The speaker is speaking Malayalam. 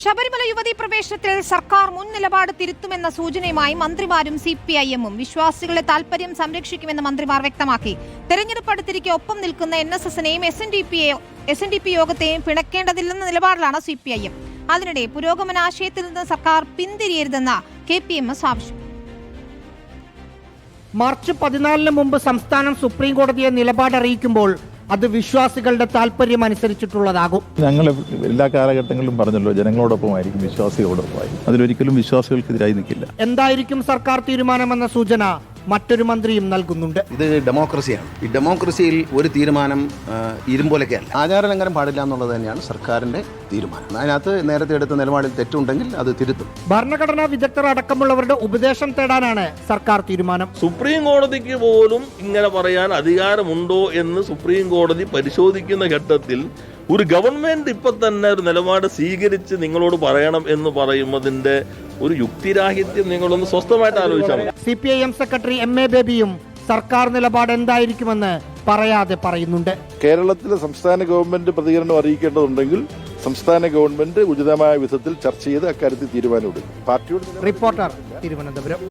ശബരിമല യുവതീ പ്രവേശനത്തിൽ സർക്കാർ മുൻ നിലപാട് തിരുത്തുമെന്ന സൂചനയുമായി മന്ത്രിമാരും സിപിഐഎമ്മും വിശ്വാസികളുടെ താൽപര്യം സംരക്ഷിക്കുമെന്ന് മന്ത്രിമാർ വ്യക്തമാക്കി. തെരഞ്ഞെടുപ്പ് അടുത്തിരിക്കെ ഒപ്പം നിൽക്കുന്ന NSSനെയും SNDP യോഗത്തെയും പിണക്കേണ്ടതില്ലെന്ന നിലപാടിലാണ് സിപിഐഎം. അതിനിടെ പുരോഗമനാശയത്തിൽ നിന്ന് സർക്കാർ പിന്തിരിയരുതെന്ന് KPMS ആവശ്യം. മാർച്ച് 14 മുമ്പ് സംസ്ഥാനം സുപ്രീം കോടതിയെ നിലപാട് അറിയിക്കുമ്പോൾ അത് വിശ്വാസികളുടെ താല്പര്യം അനുസരിച്ചിട്ടുള്ളതാകും. ഞങ്ങൾ എല്ലാ കാലഘട്ടങ്ങളിലും പറഞ്ഞല്ലോ, ജനങ്ങളോടൊപ്പമായിരിക്കും, വിശ്വാസികളോടൊപ്പമായിരിക്കും. അതിലൊരിക്കലും വിശ്വാസികൾക്കെതിരായി നിൽക്കില്ല. എന്തായിരിക്കും സർക്കാർ തീരുമാനമെന്ന സൂചന മറ്റൊരു മന്ത്രിയും നൽകുന്നുണ്ട്. ഇത് ഡെമോക്രസിയാണ്. ഈ ഡെമോക്രസിയിൽ ഒരു തീരുമാനം ഇരുമ്പോലൊക്കെയല്ല. ആചാരലംഘനം പാടില്ല എന്നുള്ളത് തന്നെയാണ് സർക്കാരിന്റെ തീരുമാനം. അതിനകത്ത് നേരത്തെ എടുത്ത നിലപാടിൽ തെറ്റുണ്ടെങ്കിൽ അത് തിരുത്തും. ഭരണഘടനാ വിദഗ്ധർ അടക്കമുള്ളവരുടെ ഉപദേശം തേടാനാണ് സർക്കാർ തീരുമാനം. സുപ്രീം കോടതിക്ക് പോലും ഇങ്ങനെ പറയാൻ അധികാരമുണ്ടോ എന്ന് സുപ്രീം കോടതി പരിശോധിക്കുന്ന ഘട്ടത്തിൽ ഒരു ഗവൺമെന്റ് ഇപ്പൊ തന്നെ ഒരു നിലപാട് സ്വീകരിച്ച് നിങ്ങളോട് പറയണം എന്ന് പറയുന്നതിന്റെ ഒരു യുക്തിരാഹിത്യം നിങ്ങളൊന്ന് സ്വസ്ഥമായിട്ട് ആലോചിച്ചാൽ മതി. CPIM സെക്രട്ടറി MA ബേബിയും സർക്കാർ നിലപാട് എന്തായിരിക്കുമെന്ന് പറയാതെ പറയുന്നുണ്ട്. കേരളത്തിലെ സംസ്ഥാന ഗവൺമെന്റ് പ്രതികരണം അറിയിക്കേണ്ടതുണ്ടെങ്കിൽ സംസ്ഥാന ഗവൺമെന്റ് ഉചിതമായ വിധത്തിൽ ചർച്ച ചെയ്ത് അക്കാര്യത്തിൽ തീരുമാനമെടുക്കും. പാർട്ടിയുടെ റിപ്പോർട്ടർ, തിരുവനന്തപുരം.